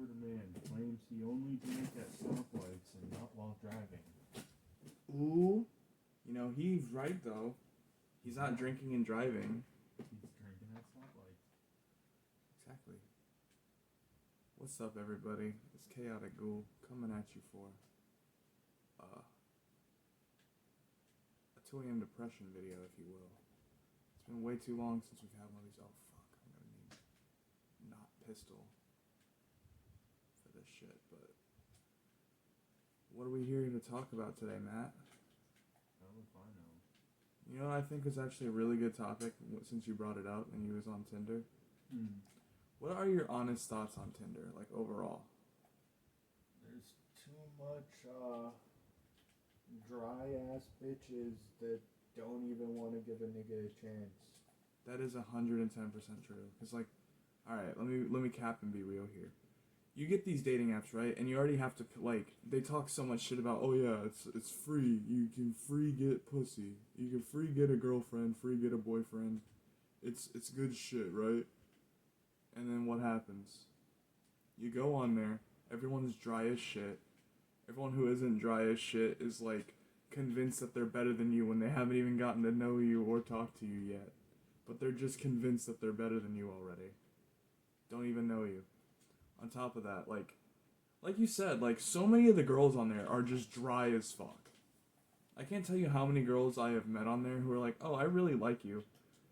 Florida man claims he only drank at stoplights and not while driving. Ooh. You know, he's right, though. He's not drinking and driving. He's drinking at stoplights. Exactly. What's up, everybody? It's Chaotic Ghoul coming at you for a 2 a.m. depression video, if you will. It's been way too long since we've had one of these. Oh, fuck. I'm gonna need not pistol for this shit, but what are we here to talk about today, Matt? How if I know? You know what I think is actually a really good topic since you brought it up and you was on Tinder? What are your honest thoughts on Tinder, like overall? There's too much dry ass bitches that don't even want to give a nigga a chance. That is 110% true. Cause like, all right, let me cap and be real here. You get these dating apps, right? And you already have to like, they talk so much shit about, oh yeah, it's free. You can free get pussy. You can free get a girlfriend, free get a boyfriend. It's good shit, right? And then what happens? You go on there, everyone's dry as shit. Everyone who isn't dry as shit is like convinced that they're better than you when they haven't even gotten to know you or talk to you yet. But they're just convinced that they're better than you already. Don't even know you. On top of that, like you said, like so many of the girls on there are just dry as fuck. I can't tell you how many girls I have met on there who are like, oh, I really like you.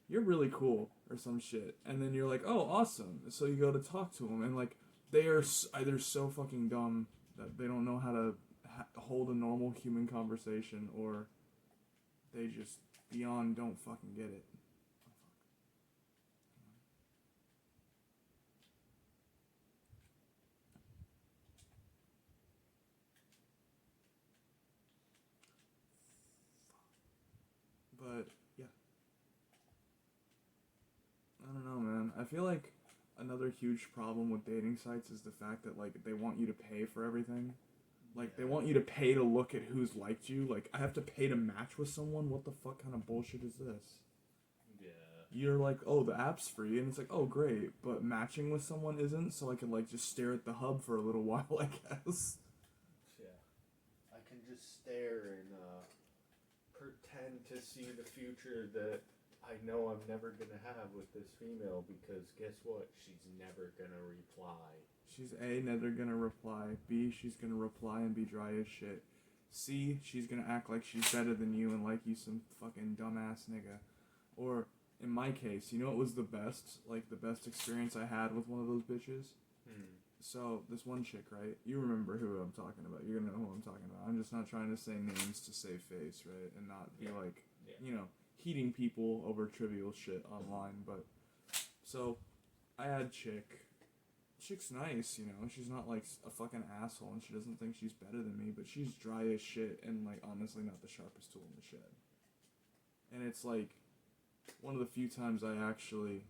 You're really cool, or some shit. And then you're like, oh, awesome. So you go to talk to them, and like, they are either so fucking dumb that they don't know how to hold a normal human conversation, or they just beyond don't fucking get it. But yeah, I don't know, man. I feel like another huge problem with dating sites is the fact that like they want you to pay for everything. Like they want you to pay to look at who's liked you. Like I have to pay to match with someone. What the fuck kind of bullshit is this? Yeah. You're like, oh, the app's free, and it's like, oh, great, but matching with someone isn't. So I can like just stare at the hub for a little while, I guess. Yeah. I can just stare and pretend to see the future that I know I'm never gonna have with this female, because guess what? She's never gonna reply. She's A, never gonna reply. B, she's gonna reply and be dry as shit. C, she's gonna act like she's better than you and like you some fucking dumbass nigga. Or, in my case, you know what was the best? Like, the best experience I had with one of those bitches? So, this one chick, right? You remember who I'm talking about. You're gonna know who I'm talking about. I'm just not trying to say names to save face, right? And not be like, you know, heating people over trivial shit online. But, so, I had chick's nice, you know, she's not like a fucking asshole and she doesn't think she's better than me, but she's dry as shit and like honestly not the sharpest tool in the shed. And it's like one of the few times I actually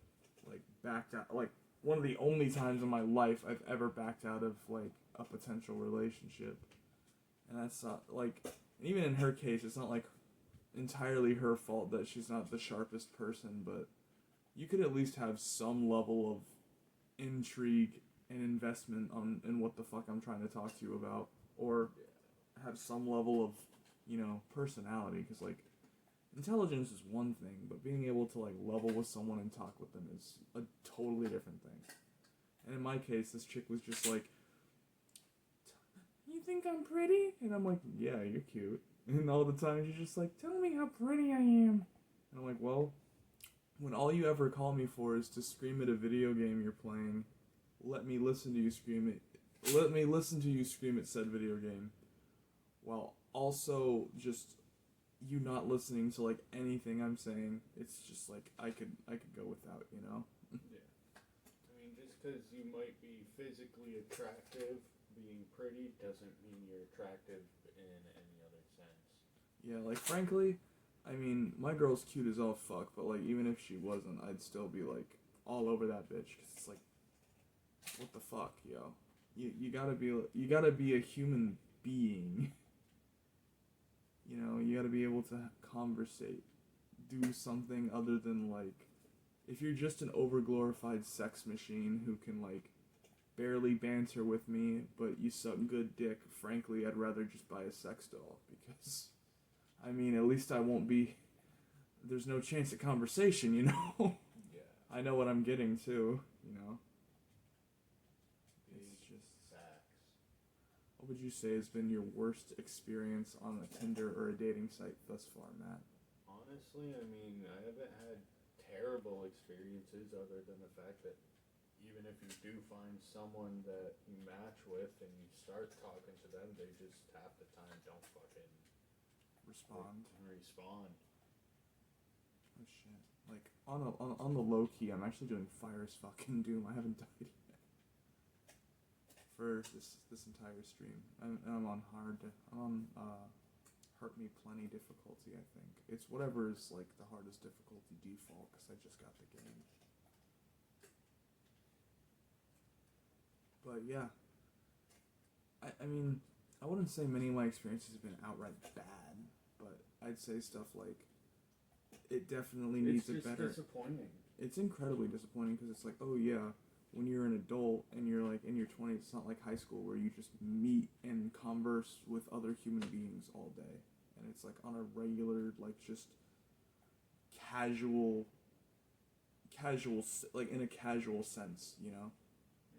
like backed out, like one of the only times in my life I've ever backed out of like a potential relationship. And that's not like, even in her case, it's not like entirely her fault that she's not the sharpest person, but you could at least have some level of intrigue and investment in what the fuck I'm trying to talk to you about, or have some level of, you know, personality, because like intelligence is one thing, but being able to like level with someone and talk with them is a totally different thing. And in my case, this chick was just like, you think I'm pretty? And I'm like, yeah, you're cute. And all the time she's just like, tell me how pretty I am. And I'm like, well, when all you ever call me for is to scream at a video game you're playing, let me listen to you scream at said video game, while also just you not listening to like anything I'm saying. It's just like I could go without, you know? Yeah. I mean, just because you might be physically attractive, being pretty doesn't mean you're attractive in any other sense. Yeah, like frankly, I mean, my girl's cute as all fuck, but like even if she wasn't, I'd still be like all over that bitch, because it's like, what the fuck, yo? You gotta be a human being. You know, you gotta be able to conversate, do something other than like, if you're just an overglorified sex machine who can like barely banter with me, but you suck good dick, frankly, I'd rather just buy a sex doll because, I mean, at least I won't be. There's no chance of conversation, you know? Yeah. I know what I'm getting to, you know? Big It's just. facts. What would you say has been your worst experience on a Tinder or a dating site thus far, Matt? Honestly, I mean, I haven't had terrible experiences other than the fact that even if you do find someone that you match with and you start talking to them, they just half the time don't fucking respond. Oh shit. Like, on the low key, I'm actually doing Fire as fucking Doom. I haven't died yet. For this entire stream. I'm on Hurt Me Plenty difficulty, I think. It's whatever is, like, the hardest difficulty default, because I just got the game. But, yeah. I mean, I wouldn't say many of my experiences have been outright bad, but I'd say stuff like, it definitely needs a better... It's disappointing. It's incredibly disappointing, because it's like, oh, yeah, when you're an adult and you're, like, in your 20s, it's not like high school where you just meet and converse with other human beings all day. And it's, like, on a regular, like, just casual, like, in a casual sense, you know?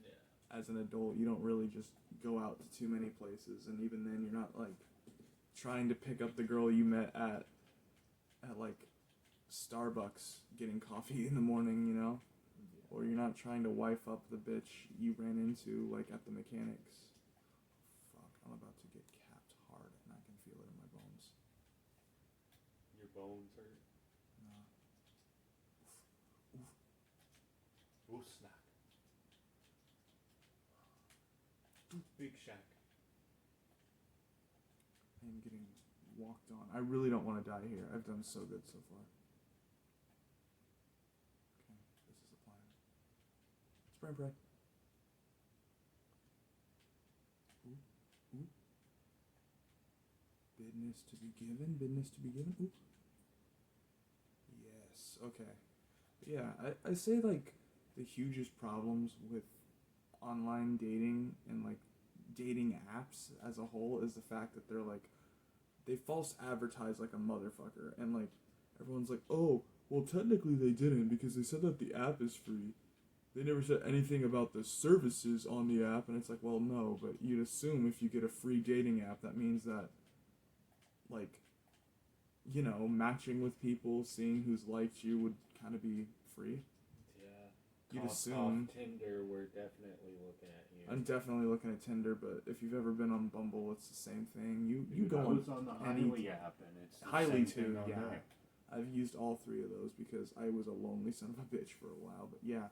Yeah. As an adult, you don't really just go out to too many places, and even then, you're not, like, trying to pick up the girl you met at like, Starbucks getting coffee in the morning, you know? Or you're not trying to wife up the bitch you ran into, like, at the mechanics. Fuck, I'm about to get capped hard, and I can feel it in my bones. Your bones hurt? No. Oof. Oof, snack. Big Shack. I'm getting walked on. I really don't want to die here. I've done so good so far. Okay, this is the plan. Spray and pray. Ooh. Business to be given. Ooh. Yes, okay. But yeah, I say, like, the hugest problems with online dating and, like, dating apps as a whole is the fact that they're, like, they false advertise like a motherfucker, and, like, everyone's like, oh, well, technically they didn't, because they said that the app is free. They never said anything about the services on the app, and it's like, well, no, but you'd assume if you get a free dating app, that means that, like, you know, matching with people, seeing who's liked you would kind of be free. Yeah. You'd assume. Off Tinder, we're definitely looking at you. I'm definitely looking at Tinder, but if you've ever been on Bumble, it's the same thing. You go I on was on the Highly app, and it's the Highly same too, thing on yeah. there. I've used all three of those because I was a lonely son of a bitch for a while, but yeah,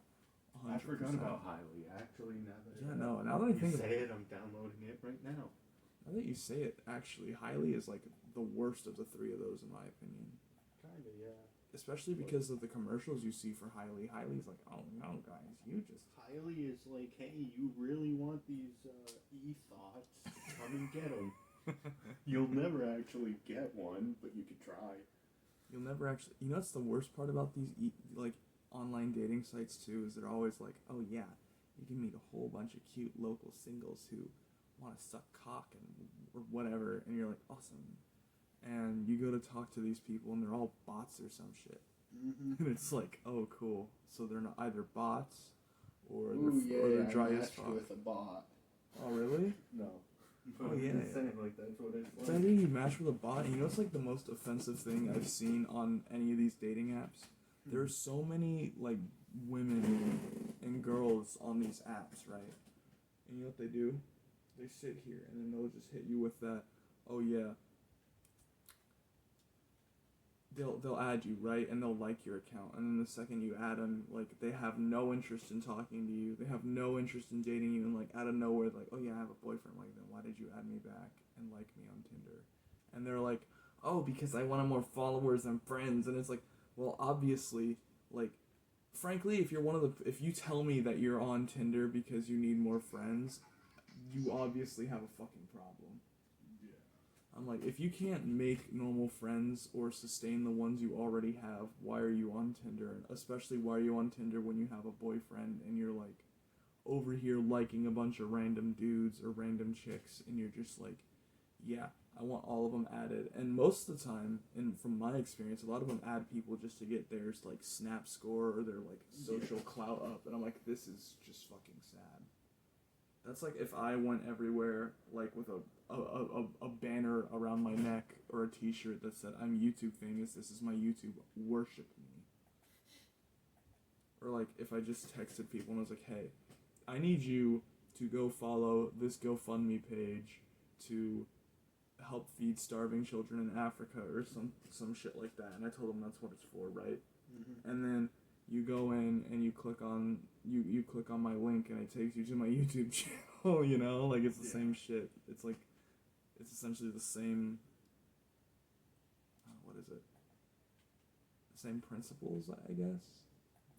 100%. I forgot about Highly, actually, now that I think you say it, I'm downloading it right now. Now that you say it, actually, Highly is, like, the worst of the three of those, in my opinion. Kinda, yeah. Especially because of the commercials you see for Highly. Highly's like, oh no, guys, you just... Highly is like, hey, you really want these e-thoughts? Come and get them. You'll never actually get one, but you could try. You'll never actually... You know what's the worst part about these, like, online dating sites, too, is they're always like, oh yeah, you can meet a whole bunch of cute local singles who want to suck cock and or whatever, and you're like, awesome. And you go to talk to these people, and they're all bots or some shit. Mm-hmm. And it's like, oh, cool. So they're not either bots, or they're dry as fuck. With a bot. Oh, really? No. Oh, yeah. I'm just saying, like, that's what it's like. So I think you match with a bot, and you know what's, like, the most offensive thing I've seen on any of these dating apps? There's so many, like, women and girls on these apps, right? And you know what they do? They sit here, and then they'll just hit you with that, oh, yeah. They'll add you, right? And they'll like your account. And then the second you add them, like, they have no interest in talking to you. They have no interest in dating you. And, like, out of nowhere, like, oh, yeah, I have a boyfriend. Like, then why did you add me back and like me on Tinder? And they're like, oh, because I wanted more followers and friends. And it's like, well, obviously, like, frankly, if you tell me that you're on Tinder because you need more friends, you obviously have a fucking problem. I'm like, if you can't make normal friends or sustain the ones you already have, why are you on Tinder? And especially, why are you on Tinder when you have a boyfriend and you're like, over here liking a bunch of random dudes or random chicks, and you're just like, yeah, I want all of them added. And most of the time, and from my experience, a lot of them add people just to get their like snap score or their like social clout up, and I'm like, this is just fucking sad. That's like if I went everywhere like with a banner around my neck or a t-shirt that said, I'm YouTube famous, this is my YouTube, worship me. Or like if I just texted people and I was like, hey, I need you to go follow this GoFundMe page to help feed starving children in Africa or some shit like that, and I told them that's what it's for, right? Mm-hmm. And then you go in and you click on my link and it takes you to my YouTube channel, you know? Like, it's the same shit. It's like, it's essentially the same, what is it? The same principles, I guess?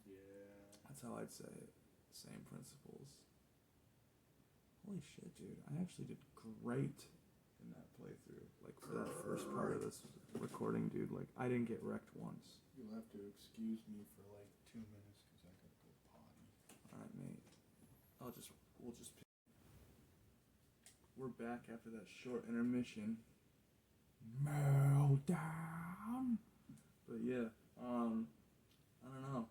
Yeah. That's how I'd say it. Same principles. Holy shit, dude. I actually did great in that playthrough. Like, for that first part of this recording, dude, like, I didn't get wrecked once. You'll have to excuse me for like 2 minutes because I gotta go potty. Alright, mate. We're back after that short intermission. Meltdown! But yeah, I don't know.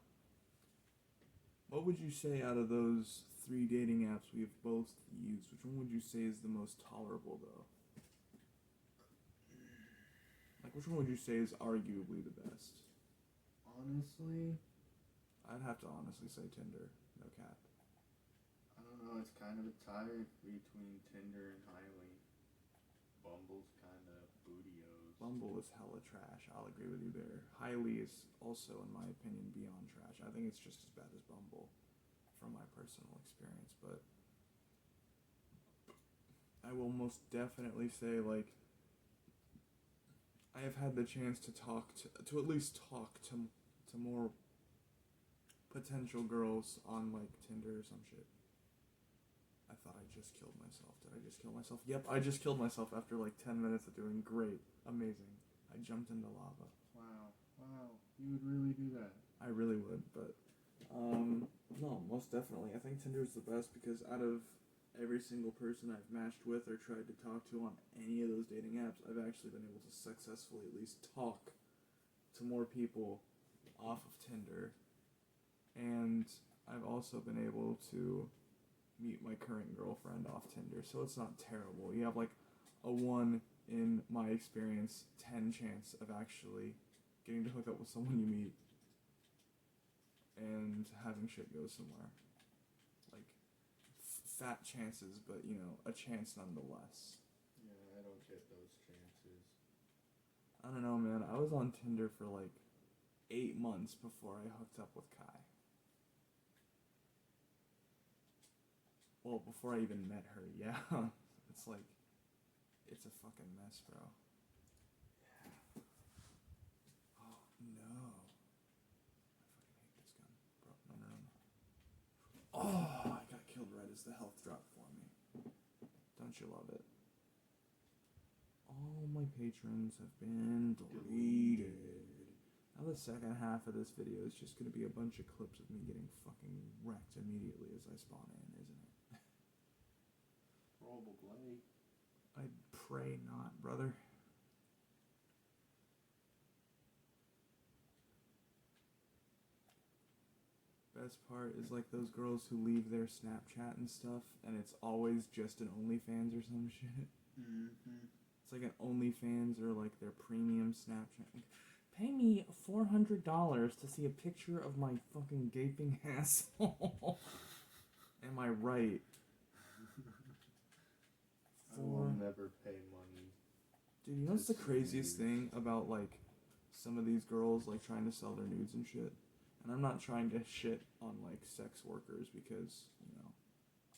What would you say out of those 3 dating apps we have both used? Which one would you say is the most tolerable, though? Like, which one would you say is arguably the best? Honestly, I'd have to honestly say Tinder. No cap. I don't know. It's kind of a tie between Tinder and Highly. Bumble's kind of bootios. Bumble is hella trash. I'll agree with you there. Highly is also, in my opinion, beyond trash. I think it's just as bad as Bumble, from my personal experience. But I will most definitely say, like, I have had the chance to at least talk to more potential girls on, like, Tinder or some shit. I thought I just killed myself. Did I just kill myself? Yep, I just killed myself after, like, 10 minutes of doing great. Amazing. I jumped into lava. Wow. You would really do that? I really would, but, no, most definitely. I think Tinder's the best because out of every single person I've matched with or tried to talk to on any of those dating apps, I've actually been able to successfully at least talk to more people off of Tinder. And I've also been able to meet my current girlfriend off Tinder, so it's not terrible. You have like a 1 in my experience 10 chance of actually getting to hook up with someone you meet and having shit go somewhere. Like, fat chances, but, you know, a chance nonetheless. Yeah, I don't get those chances. I don't know, man. I was on Tinder for like 8 months before I hooked up with Kai. Well, before I even met her, yeah. It's like, it's a fucking mess, bro. Yeah. Oh, no. I fucking hate this gun. Bro, no. Oh, I got killed right as the health dropped for me. Don't you love it? All my patrons have been deleted. Now the second half of this video is just going to be a bunch of clips of me getting fucking wrecked immediately as I spawn in, isn't it? Probably. I pray not, brother. Best part is like those girls who leave their Snapchat and stuff, and it's always just an OnlyFans or some shit. Mm-hmm. It's like an OnlyFans or like their premium Snapchat. Pay me $400 to see a picture of my fucking gaping asshole. Am I right? I will never pay money. Dude, you know what's the craziest thing about, like, some of these girls, like, trying to sell their nudes and shit? And I'm not trying to shit on, like, sex workers because, you know,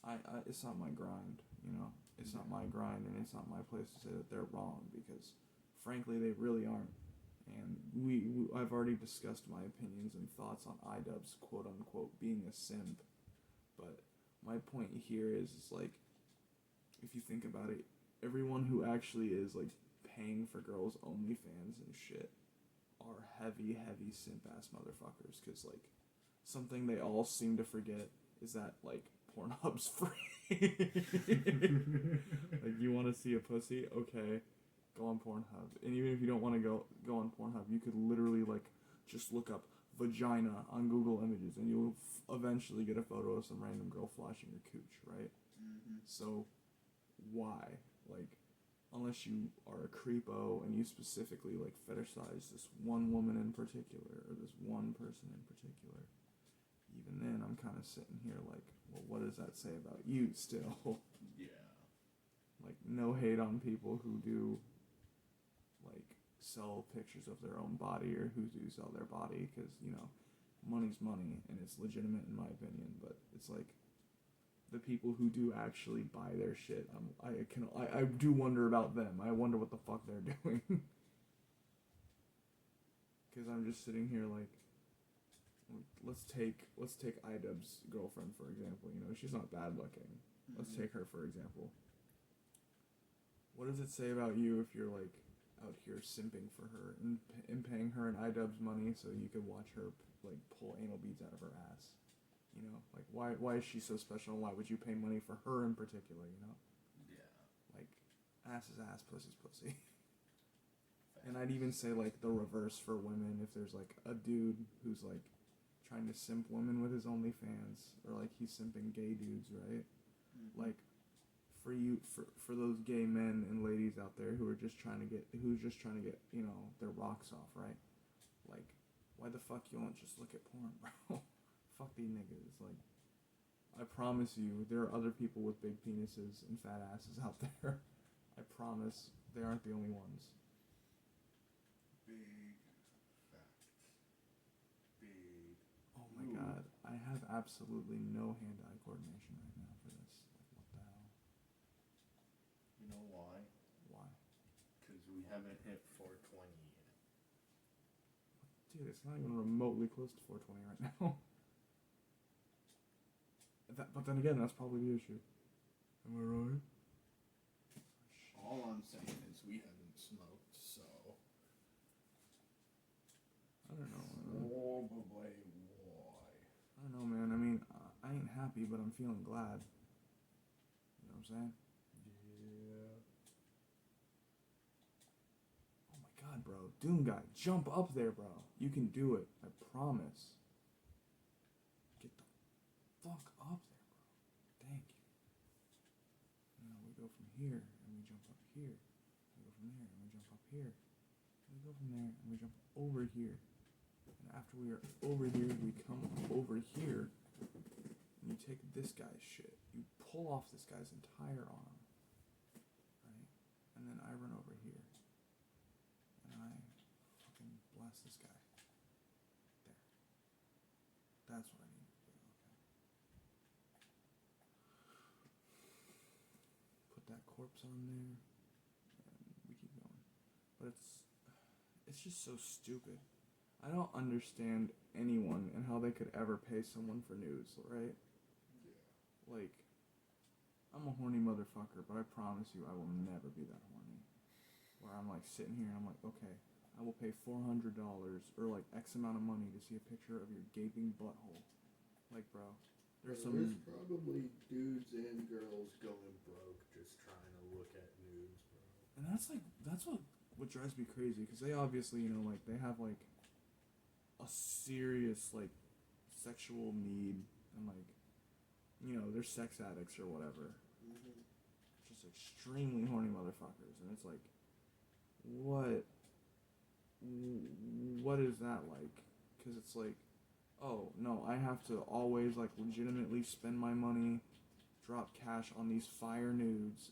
I it's not my grind, you know? It's not my grind, and it's not my place to say that they're wrong because, frankly, they really aren't. And I've already discussed my opinions and thoughts on iDubbbz, quote-unquote, being a simp. But my point here is like, if you think about it, everyone who actually is, like, paying for girls' OnlyFans and shit are heavy simp-ass motherfuckers. Because, like, something they all seem to forget is that, like, Pornhub's free. Like, you want to see a pussy? Okay, go on Pornhub. And even if you don't want to go on Pornhub, you could literally, like, just look up vagina on Google Images, and you'll eventually get a photo of some random girl flashing her cooch, right? Mm-hmm. So, why? Like, unless you are a creepo and you specifically, like, fetishize this one woman in particular, or this one person in particular, even then, I'm kind of sitting here like, well, what does that say about you still? Yeah. Like, no hate on people who do, like, sell pictures of their own body or who do sell their body, because, you know, money's money, and it's legitimate in my opinion, but it's like, the people who do actually buy their shit, I do wonder about them. I wonder what the fuck they're doing. Because I'm just sitting here like, let's take Idub's girlfriend for example. You know, she's not bad looking. Mm-hmm. Let's take her for example. What does it say about you if you're like out here simping for her and paying her an Idub's money so you could watch her like pull anal beads out of her ass? You know, like why is she so special? Why would you pay money for her in particular? You know? Yeah. Like, ass is ass, pussy's pussy. And I'd even say like the reverse for women. If there's like a dude who's like trying to simp women with his OnlyFans, or like he's simping gay dudes, right? Mm-hmm. Like, for those gay men and ladies out there who's just trying to get you know, their rocks off, right? Like, why the fuck you won't just look at porn, bro? Fuck these niggas. Like, I promise you, there are other people with big penises and fat asses out there. I promise they aren't the only ones. Big, fat, big. Oh my god, I have absolutely no hand-eye coordination right now for this. Like, what the hell? You know why? Why? Because we haven't hit 420 yet. Dude, it's not even remotely close to 420 right now. But then again, that's probably the issue. Am I right? All I'm saying is we haven't smoked, so. I don't know. Probably why. I don't know, man. I mean, I ain't happy, but I'm feeling glad. You know what I'm saying? Yeah. Oh my god, bro. Doom guy, jump up there, bro. You can do it. I promise. Get the fuck up there, bro. Thank you. Now we go from here, and we jump up here. We go from there, and we jump up here. We go from there, and we jump over here. And after we are over here, we come over here, and you take this guy's shit. You pull off this guy's entire arm, right? And then I run over here, and I fucking blast this guy. There. That's what I need to do, okay? Put that corpse on there, and we keep going. But it's just so stupid. I don't understand anyone and how they could ever pay someone for nudes, right? Yeah. Like, I'm a horny motherfucker, but I promise you I will never be that horny. Where I'm like sitting here and I'm like, okay, I will pay $400 or like X amount of money to see a picture of your gaping butthole. Like, bro, There's probably dudes and girls going broke just trying to look at nudes, bro. And that's what drives me crazy, because they obviously, you know, like, they have like a serious like sexual need, and like, you know, they're sex addicts or whatever. Mm-hmm. Just extremely horny motherfuckers, and it's like, what is that like? Because it's like, oh no, I have to always like legitimately spend my money, drop cash on these fire nudes,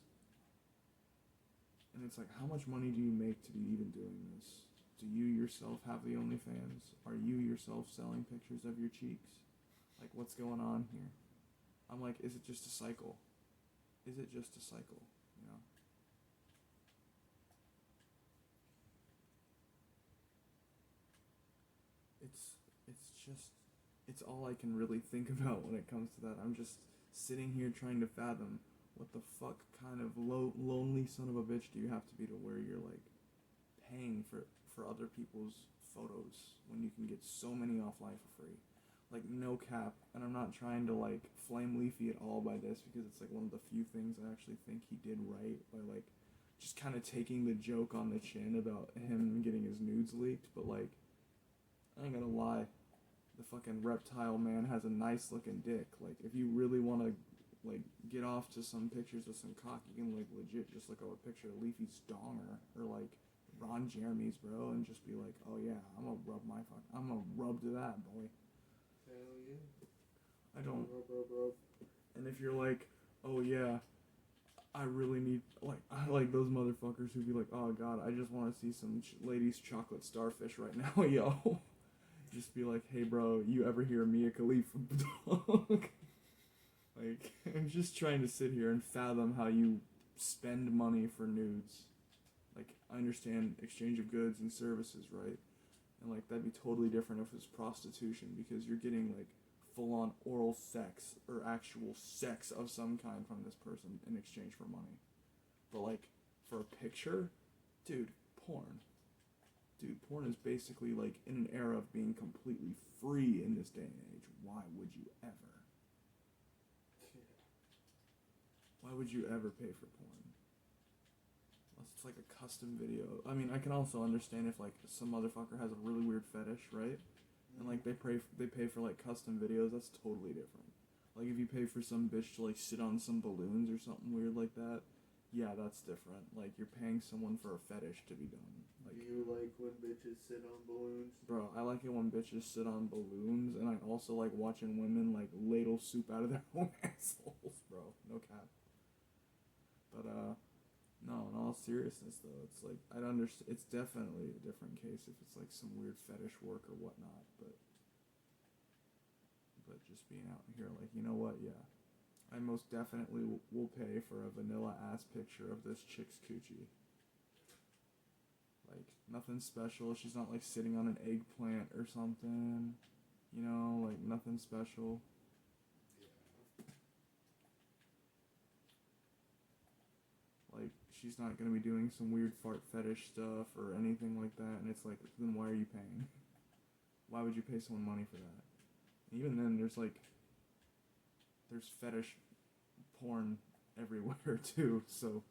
and it's like, how much money do you make to be even doing this? Do you yourself have the OnlyFans? Are you yourself selling pictures of your cheeks? Like, what's going on here? I'm like, is it just a cycle? Is it just a cycle, you know? It's all I can really think about when it comes to that. I'm just sitting here trying to fathom what the fuck kind of lonely son of a bitch do you have to be to where you're like paying for other people's photos when you can get so many offline for free. like no cap, and I'm not trying to like flame Leafy at all by this because it's like one of the few things I actually think he did right by like just kind of taking the joke on the chin about him getting his nudes leaked. But like, I ain't gonna lie, the fucking reptile man has a nice looking dick. Like, if you really want to like get off to some pictures of some cock, you can like legit just look up a picture of Leafy's donger or like Ron Jeremy's, bro, and just be like, oh yeah, I'm gonna rub to that, boy. Hell yeah. I don't. Rub. And if you're like, oh yeah, I really need, like, I like those motherfuckers who be like, oh god, I just want to see some ladies chocolate starfish right now, yo. Just be like, hey bro, you ever hear Mia Khalifa? Dog? Like, I'm just trying to sit here and fathom how you spend money for nudes. Like, I understand exchange of goods and services, right? And like, that'd be totally different if it was prostitution, because you're getting like full-on oral sex or actual sex of some kind from this person in exchange for money. But like, for a picture, dude, porn is basically like in an era of being completely free in this day and age. Why would you ever pay for porn? Unless it's like a custom video. I mean, I can also understand if like some motherfucker has a really weird fetish, right? And like they pay for like custom videos, that's totally different. Like if you pay for some bitch to like sit on some balloons or something weird like that, yeah, that's different. Like you're paying someone for a fetish to be done. Like, do you like when bitches sit on balloons? Bro, I like it when bitches sit on balloons, and I also like watching women like ladle soup out of their own assholes, bro. No cap. But no, in all seriousness though, it's like I'd understand. It's definitely a different case if it's like some weird fetish work or whatnot. But just being out here, like, you know what? Yeah, I most definitely will pay for a vanilla ass picture of this chick's coochie. Like, nothing special. She's not like sitting on an eggplant or something. You know, like nothing special. Like, she's not gonna be doing some weird fart fetish stuff or anything like that, and it's like, then why are you paying? Why would you pay someone money for that? And even then, there's fetish porn everywhere too, so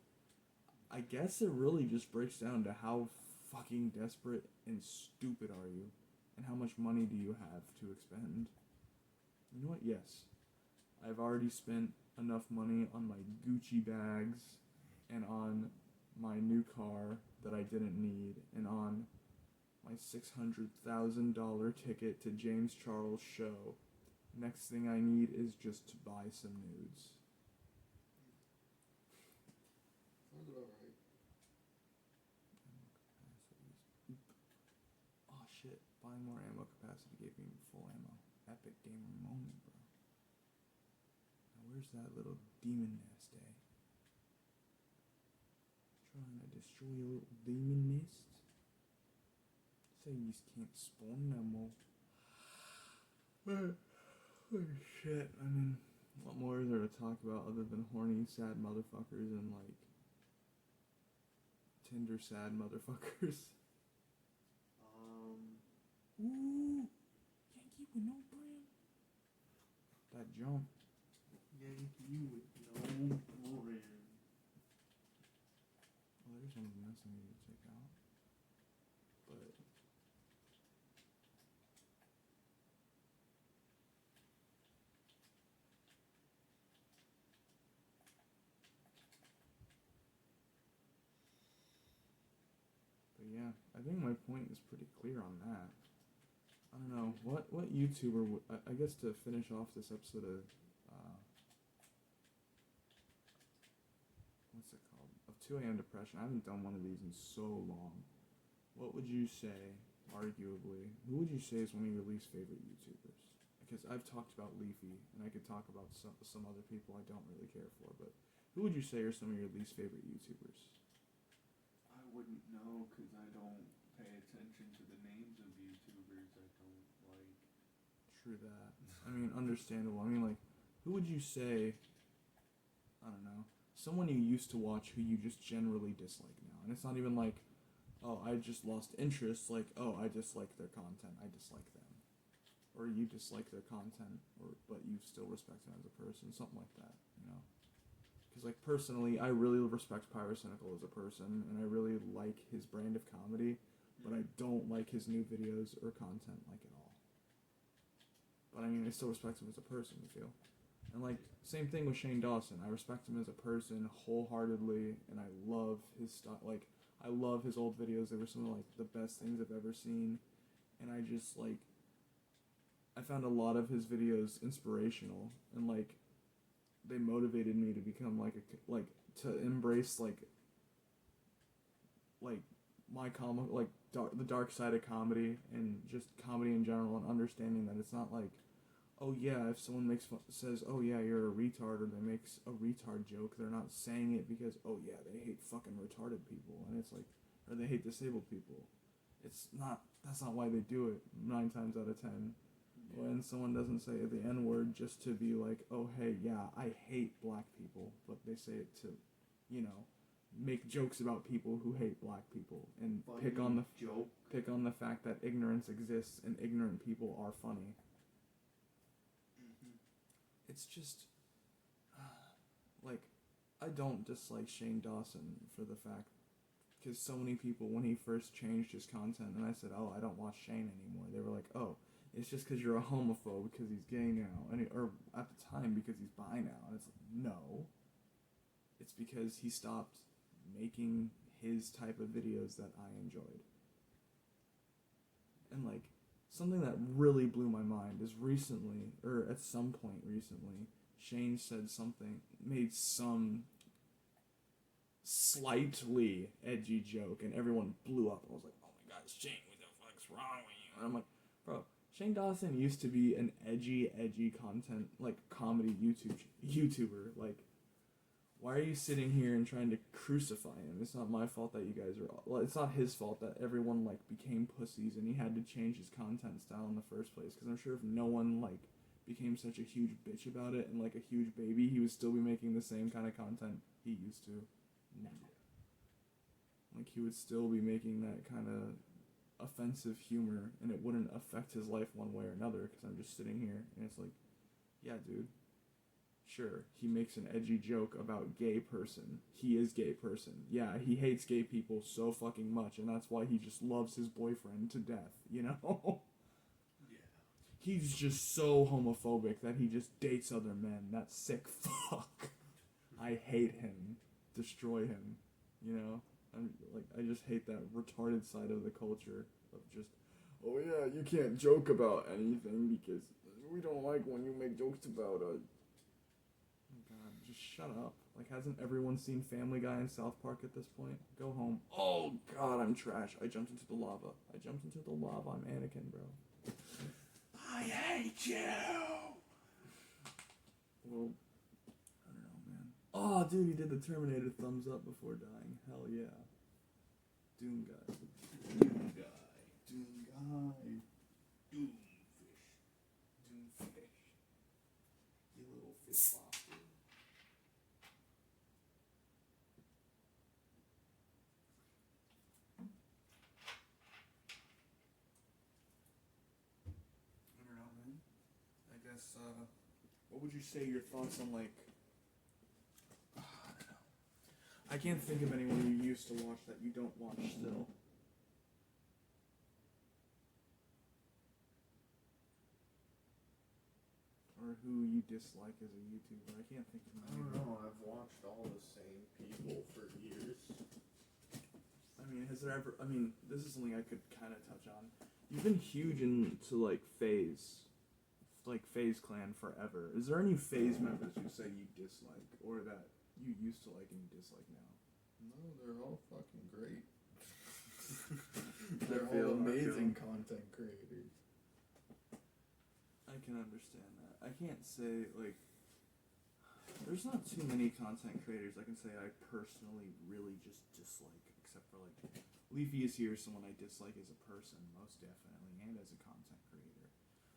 I guess it really just breaks down to how fucking desperate and stupid are you, and how much money do you have to expend. You know what? Yes, I've already spent enough money on my Gucci bags and on my new car that I didn't need, and on my $600,000 ticket to James Charles' show. Next thing I need is just to buy some nudes. Sounds about right. Oh shit, buying more ammo capacity gave me full ammo. Epic gamer moment, bro. Now where's that little demon nest, eh? Trying to destroy a little demon nest? Say you can't spawn no more. Oh shit, I mean, what more is there to talk about other than horny, sad motherfuckers and like Tinder sad motherfuckers? Ooh, Yankee with no brand. That jump. Yankee with no brand. Oh, there's one missing I need to take out. But yeah, I think my point is pretty clear on that. I don't know, what YouTuber would, I guess to finish off this episode of, what's it called? Of 2 AM Depression. I haven't done one of these in so long. What would you say, arguably, who would you say is one of your least favorite YouTubers? Because I've talked about Leafy, and I could talk about some other people I don't really care for, but who would you say are some of your least favorite YouTubers? I wouldn't know because I don't pay attention to the names of YouTubers I don't like. True that. I mean, understandable. I mean, like, who would you say, I don't know, someone you used to watch who you just generally dislike now? And it's not even like, oh, I just lost interest, like, oh, I dislike their content, I dislike them. or you dislike their content, but you still respect them as a person, something like that, you know? Because, like, personally, I really respect Pyrocynical as a person, and I really like his brand of comedy, but I don't like his new videos or content, like, at all. But, I mean, I still respect him as a person, you feel? And, like, same thing with Shane Dawson. I respect him as a person wholeheartedly, and I love his stuff. Like, I love his old videos. They were some of, like, the best things I've ever seen. And I just, like, I found a lot of his videos inspirational, and, like, they motivated me to become, like, to embrace, like my the dark side of comedy, and just comedy in general, and understanding that it's not like, oh yeah, if someone says, oh yeah, you're a retard, or they makes a retard joke, they're not saying it because, oh yeah, they hate fucking retarded people, and it's like, or they hate disabled people. That's not why they do it 9 times out of 10. When someone doesn't say the N-word just to be like, oh hey, yeah, I hate black people, but they say it to, you know, make jokes about people who hate black people, and Funny pick on the joke. fact that ignorance exists and ignorant people are funny. It's just, like, I don't dislike Shane Dawson for the fact, because so many people, when he first changed his content, and I said, oh, I don't watch Shane anymore, they were like, oh, it's just because you're a homophobe because he's gay now, or at the time because he's bi now, and it's like, no, it's because he stopped making his type of videos that I enjoyed. And, like, something that really blew my mind is recently, or at some point recently, Shane made some slightly edgy joke, and everyone blew up. I was like, oh my god, Shane, what the fuck's wrong with you? And I'm like, bro, Shane Dawson used to be an edgy content, like, comedy YouTuber. Like, why are you sitting here and trying to crucify him? It's not my fault that you guys are... Well, it's not his fault that everyone, like, became pussies and he had to change his content style in the first place. Because I'm sure if no one, like, became such a huge bitch about it and, like, a huge baby, he would still be making the same kind of content he used to now. Like, he would still be making that kind of offensive humor, and it wouldn't affect his life one way or another, because I'm just sitting here, and it's like, yeah, dude. Sure, he makes an edgy joke about gay person. He is gay person. Yeah, he hates gay people so fucking much, and that's why he just loves his boyfriend to death, you know? Yeah. He's just so homophobic that he just dates other men. That sick fuck. I hate him. Destroy him. You know? I just hate that retarded side of the culture of just, oh yeah, you can't joke about anything because we don't like when you make jokes about us. God, just shut up. Like, hasn't everyone seen Family Guy and South Park at this point? Go home. Oh, God, I'm trash. I jumped into the lava. I'm Anakin, bro. I hate you! Well, I don't know, man. Oh, dude, he did the Terminator thumbs up before dying. Hell yeah. Doom guy. Doomfish. You little fish bastard. I don't know, man. I guess, what would you say your thoughts on, like, I don't know. I can't think of anyone you used to watch that you don't watch still. Or who you dislike as a YouTuber. I can't think of I don't know, I've watched all the same people for years. I mean, this is something I could kind of touch on. You've been huge into, like, FaZe Clan forever. Is there any FaZe members you say you dislike, or that you used to like and you dislike now? No, they're all fucking great. They're all amazing content creators. I can understand that. I can't say, like, there's not too many content creators I can say I personally really just dislike, except for, like, Leafy is here, someone I dislike as a person, most definitely, and as a content creator.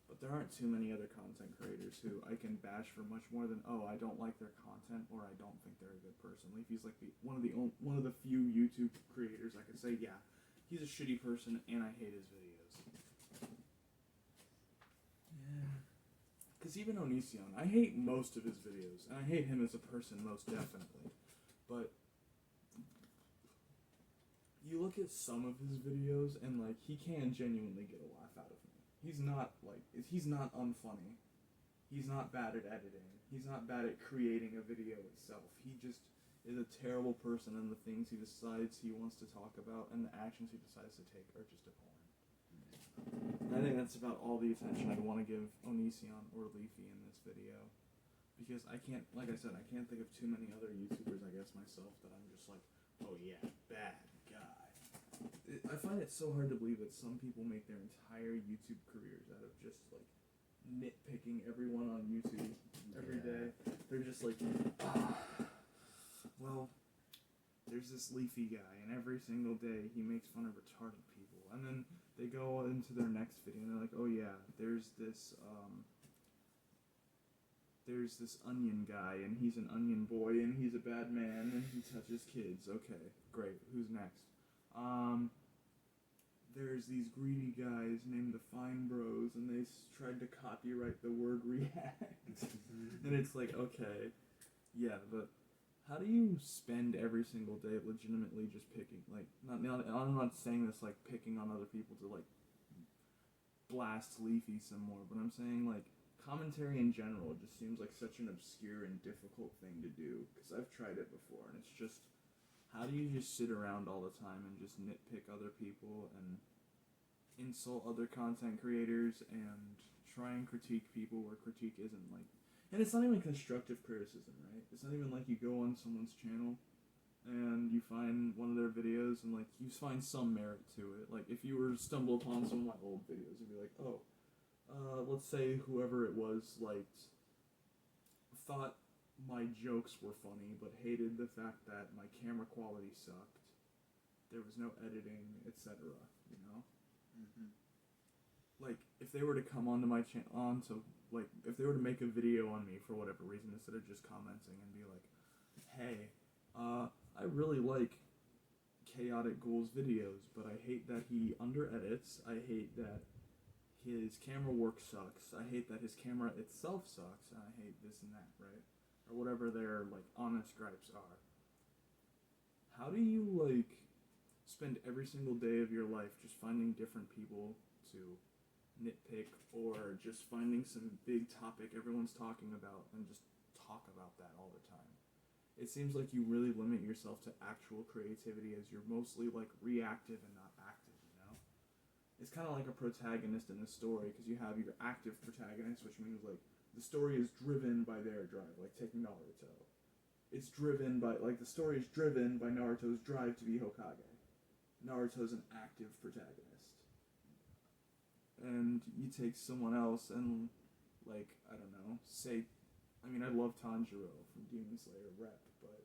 But there aren't too many other content creators who I can bash for much more than, oh, I don't like their content, or I don't think they're a good person. Leafy's like one of the few YouTube creators I can say, yeah, he's a shitty person and I hate his videos. because even Onision, I hate most of his videos, and I hate him as a person most definitely, but you look at some of his videos, and, like, he can genuinely get a laugh out of me. He's not unfunny. He's not bad at editing. He's not bad at creating a video itself. He just is a terrible person, and the things he decides he wants to talk about and the actions he decides to take are just abhorrent. And I think that's about all the attention I'd want to give Onision or Leafy in this video. Because I can't, like I said, I can't think of too many other YouTubers, I guess, myself, that I'm just like, oh yeah, bad guy. I find it so hard to believe that some people make their entire YouTube careers out of just, like, nitpicking everyone on YouTube every day. They're just like, well, there's this Leafy guy, and every single day he makes fun of retarded people. And then they go into their next video, and they're like, oh yeah, there's this onion guy, and he's an onion boy, and he's a bad man, and he touches kids. Okay, great. Who's next? There's these greedy guys named the Fine Bros, and they tried to copyright the word react. And it's like, okay, yeah, but how do you spend every single day legitimately just picking, like, I'm not saying this like picking on other people to, like, blast Leafy some more, but I'm saying, like, commentary in general just seems like such an obscure and difficult thing to do, because I've tried it before, and it's just, how do you just sit around all the time and just nitpick other people and insult other content creators and try and critique people where critique isn't, like, and it's not even constructive criticism, right? It's not even like you go on someone's channel and you find one of their videos and, like, you find some merit to it. Like, if you were to stumble upon some of my old videos, you'd be like, oh, let's say whoever it was, like, thought my jokes were funny, but hated the fact that my camera quality sucked, there was no editing, etc., you know? Mm-hmm. Like, if they were to come onto my channel, like, if they were to make a video on me for whatever reason, instead of just commenting and be like, hey, I really like Chaotic Ghoul's videos, but I hate that he under-edits, I hate that his camera work sucks, I hate that his camera itself sucks, and I hate this and that, right? Or whatever their, like, honest gripes are. How do you, like, spend every single day of your life just finding different people to nitpick, or just finding some big topic everyone's talking about and just talk about that all the time? It seems like you really limit yourself to actual creativity, as you're mostly, like, reactive and not active, you know? It's kind of like a protagonist in a story, because you have your active protagonist, which means, like, the story is driven by their drive, like, take Naruto. It's driven by, like, the story is driven by Naruto's drive to be Hokage. Naruto's an active protagonist. And you take someone else and, like, I don't know, say, I mean, I love Tanjiro from Demon Slayer Rep, but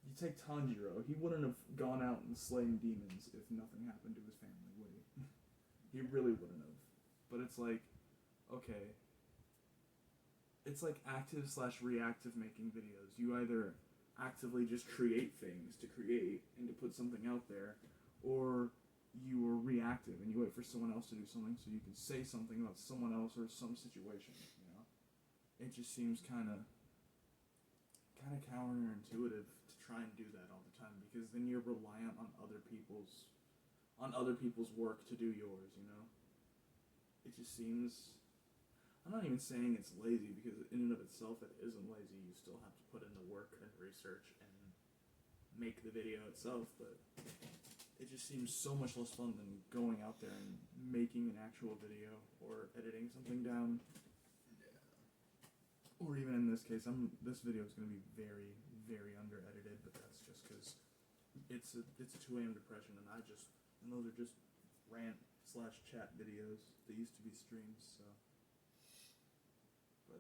you take Tanjiro, he wouldn't have gone out and slain demons if nothing happened to his family, would he? He really wouldn't have. But it's like, okay, it's like active/reactive making videos. You either actively just create things to create and to put something out there, or you are reactive and you wait for someone else to do something so you can say something about someone else or some situation, you know? It just seems kind of counterintuitive to try and do that all the time, because then you're reliant on other people's work to do yours, you know? It just seems, I'm not even saying it's lazy, because in and of itself it isn't lazy. You still have to put in the work and research and make the video itself, but it just seems so much less fun than going out there and making an actual video or editing something down. Yeah. Or even in this case, this video is going to be very, very under-edited, but that's just because it's a 2 a.m. depression, and those are just rant/chat videos. They used to be streams, so. But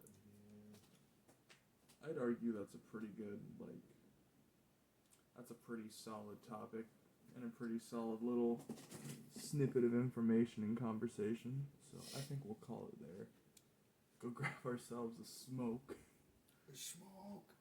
I'd argue that's a pretty good, like, that's a pretty solid topic and a pretty solid little snippet of information and conversation. So I think we'll call it there. Go grab ourselves a smoke. Smoke.